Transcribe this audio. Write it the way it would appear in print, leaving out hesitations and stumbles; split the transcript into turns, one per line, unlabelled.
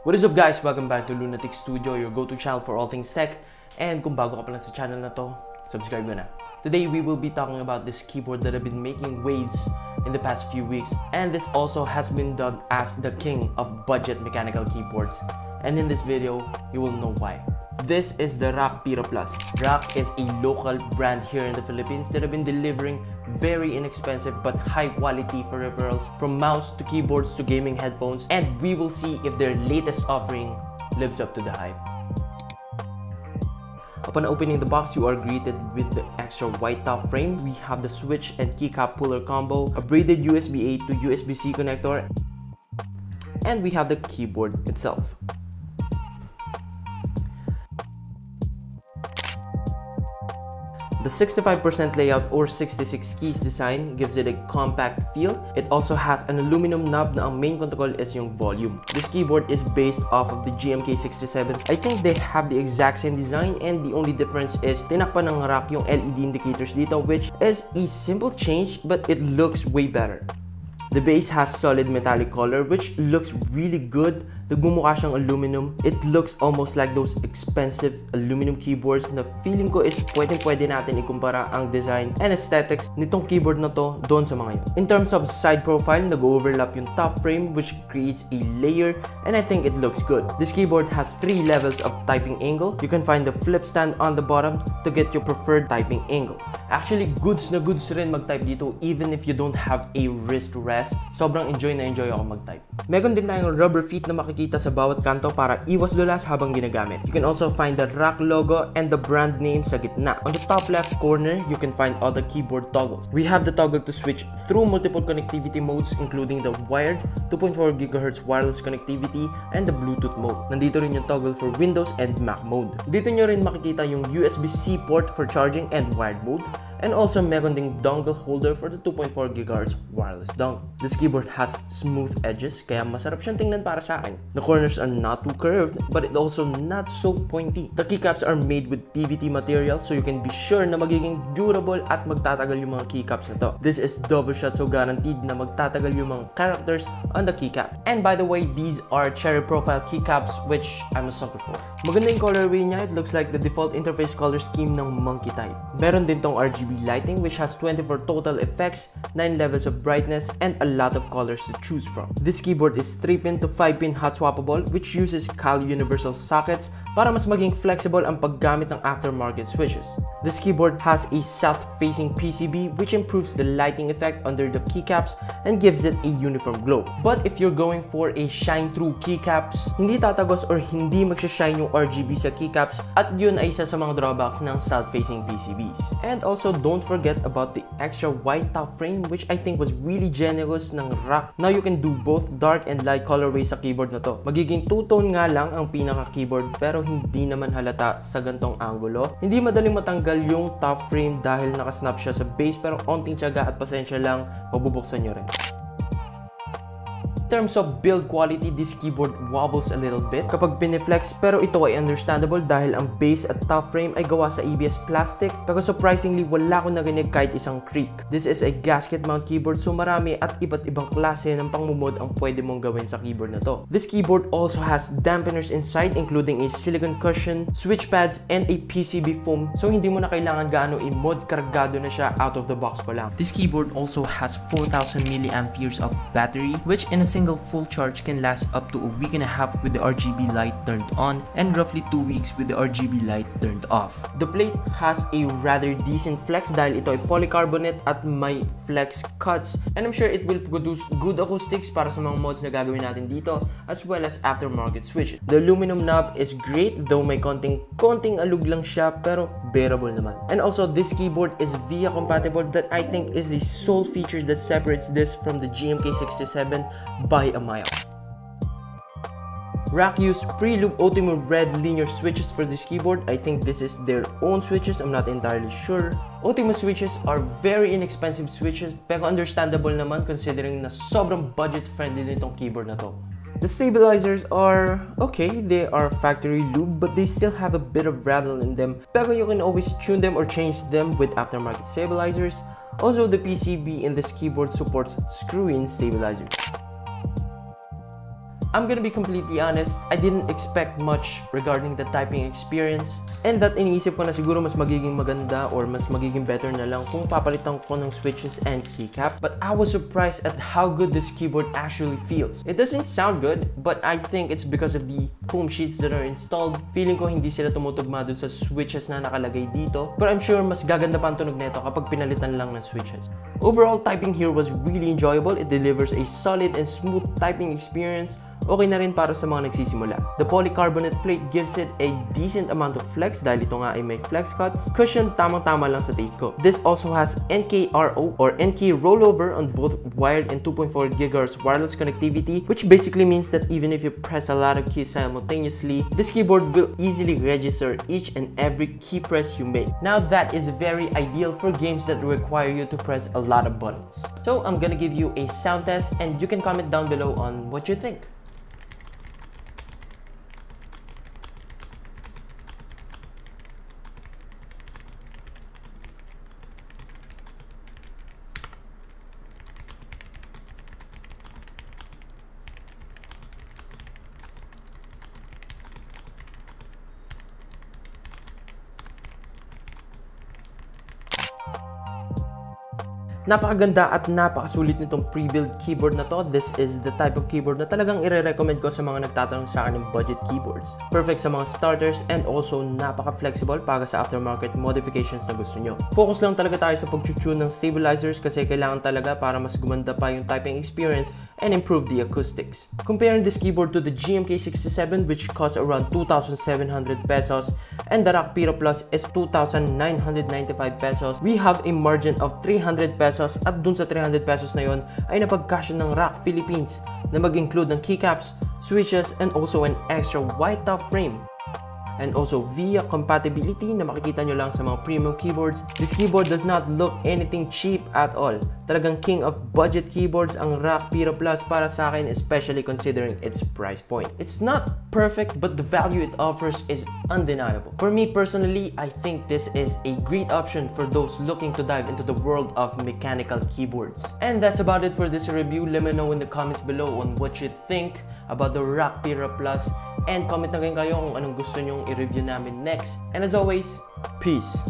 What is up guys? Welcome back to Lunatix Studio, your go-to channel for all things tech. And kung bago ka pa lang sa channel na to, subscribe na. Today we will be talking about this keyboard that have been making waves in the past few weeks. And this also has been dubbed as the king of budget mechanical keyboards. And in this video, you will know why. This is the Rakk Pirah Plus. Rakk is a local brand here in the Philippines that have been delivering very inexpensive but high quality peripherals, from mouse to keyboards to gaming headphones, and we will see if their latest offering lives up to the hype. Upon opening the box, you are greeted with the extra white top frame. We have the switch and keycap puller combo, a braided USB-A to USB-C connector, and we have the keyboard itself. The 65% layout or 66 keys design gives it a compact feel. It also has an aluminum knob na ang main control is yung volume. This keyboard is based off of the GMK67. I think they have the exact same design, and the only difference is tinakpan ng Rakk yung LED indicators dito, which is a simple change but it looks way better. The base has solid metallic color which looks really good. Nagmumukha siyang aluminum. It looks almost like those expensive aluminum keyboards na feeling ko is pwede natin ikumpara ang design and aesthetics nitong keyboard na to doon sa mga yun. In terms of side profile, nag-overlap yung top frame which creates a layer, and I think it looks good. This keyboard has 3 levels of typing angle. You can find the flip stand on the bottom to get your preferred typing angle. Actually, goods na goods rin mag-type dito even if you don't have a wrist rest. Sobrang enjoy ako mag-type. Meron din tayong rubber feet na makikita sa bawat kanto para iwas dulas habang ginagamit. You can also find the Rakk logo and the brand name sa gitna. On the top left corner, you can find all the keyboard toggles. We have the toggle to switch through multiple connectivity modes, including the wired, 2.4 GHz wireless connectivity, and the Bluetooth mode. Nandito rin yung toggle for Windows and Mac mode. Dito nyo rin makikita yung USB-C port for charging and wired mode. And also meron ding dongle holder for the 2.4 GHz wireless dongle. This keyboard has smooth edges, kaya masarap siyang tingnan para sa akin. The corners are not too curved, but it also not so pointy. The keycaps are made with PVT material, so you can be sure na magiging durable at magtatagal yung mga keycaps na to. This is double shot, so guaranteed na magtatagal yung mga characters on the keycap. And by the way, these are cherry profile keycaps, which I'm a sucker for. Maganda yung colorway niya. It looks like the default interface color scheme ng monkey type. Meron din tong RGB lighting which has 24 total effects, 9 levels of brightness, and a lot of colors to choose from. This keyboard is 3-pin to 5-pin hot swappable, which uses Cal universal sockets para mas maging flexible ang paggamit ng aftermarket switches. This keyboard has a south-facing PCB which improves the lighting effect under the keycaps and gives it a uniform glow. But if you're going for a shine-through keycaps, hindi tatagos or hindi magsashine yung RGB sa keycaps, at yun ay isa sa mga drawbacks ng south-facing PCBs. And also, don't forget about the extra white top frame, which I think was really generous ng Rakk. Now you can do both dark and light colorways sa keyboard na to. Magiging two-tone nga lang ang pinaka-keyboard, pero hindi naman halata sa gantong angulo. Hindi madaling matanggal yung top frame dahil nakasnap siya sa base, pero onting tiyaga at pasensya lang, mabubuksan nyo rin. In terms of build quality, this keyboard wobbles a little bit kapag piniflex, pero ito ay understandable dahil ang base at top frame ay gawa sa ABS plastic, pero surprisingly wala ko narinig kahit isang creak. This is a gasket mount keyboard, so marami at iba't ibang klase ng pangmumod ang pwede mong gawin sa keyboard na to. This keyboard also has dampeners inside, including a silicone cushion, switch pads, and a PCB foam, so hindi mo na kailangan gaano i-mod, kargado na siya out of the box pa lang. This keyboard also has 4,000 mAh of battery, which in a single full charge can last up to a week and a half with the RGB light turned on and roughly 2 weeks with the RGB light turned off. The plate has a rather decent flex dahil ito ay polycarbonate at may flex cuts, and I'm sure it will produce good acoustics para sa mga mods na gagawin natin dito, as well as aftermarket switches. The aluminum knob is great, though may konting alug lang siya, pero bearable naman. And also, this keyboard is VIA compatible, that I think is the sole feature that separates this from the GMK67 by a mile. Rakk used pre-loop Ultimo red linear switches for this keyboard. I think this is their own switches, I'm not entirely sure. Ultimo switches are very inexpensive switches, pero understandable naman considering na sobrang budget friendly nitong keyboard na to. The stabilizers are okay, they are factory lube, but they still have a bit of rattle in them, pero you can always tune them or change them with aftermarket stabilizers. Also, the PCB in this keyboard supports screw-in stabilizers. I'm gonna be completely honest, I didn't expect much regarding the typing experience, and that iniisip ko na siguro mas magiging maganda or mas magiging better na lang kung papalitan ko ng switches and keycap. But I was surprised at how good this keyboard actually feels. It doesn't sound good, but I think it's because of the foam sheets that are installed. Feeling ko hindi sila tumutugma dun sa switches na nakalagay dito, but I'm sure mas gaganda pa ang tunog nito kapag pinalitan lang ng switches. Overall, typing here was really enjoyable. It delivers a solid and smooth typing experience. Okay na rin para sa mga nagsisimula. The polycarbonate plate gives it a decent amount of flex dahil ito nga ay may flex cuts. Cushion, tamang-tama lang sa take ko. This also has NKRO or NK rollover on both wired and 2.4 GHz wireless connectivity, which basically means that even if you press a lot of keys simultaneously, this keyboard will easily register each and every key press you make. Now that is very ideal for games that require you to press a lot of buttons. So I'm gonna give you a sound test and you can comment down below on what you think. Napakaganda at napakasulit nitong pre-built keyboard na to. This is the type of keyboard na talagang i-recommend ko sa mga nagtatanong sa akin ng budget keyboards. Perfect sa mga starters and also napaka-flexible para sa aftermarket modifications na gusto nyo. Focus lang talaga tayo sa pag-tune ng stabilizers kasi kailangan talaga para mas gumanda pa yung typing experience and improve the acoustics. Comparing this keyboard to the GMK67, which costs around 2,700 pesos, and the Rakk Pirah Plus is 2,995 pesos, we have a margin of 300 pesos at dun sa 300 pesos na yon ay napagkasya ng Rakk Philippines na mag-include ng keycaps, switches, and also an extra white top frame. And also via compatibility na makikita nyo lang sa mga premium keyboards, this keyboard does not look anything cheap at all. Talagang king of budget keyboards ang Rakk Pirah Plus para sa akin, especially considering its price point. It's not perfect, but the value it offers is undeniable. For me personally, I think this is a great option for those looking to dive into the world of mechanical keyboards. And that's about it for this review. Let me know in the comments below on what you think about the Rakk Pirah Plus, and comment na kayo kung anong gusto nyong i-review namin next. And as always, peace!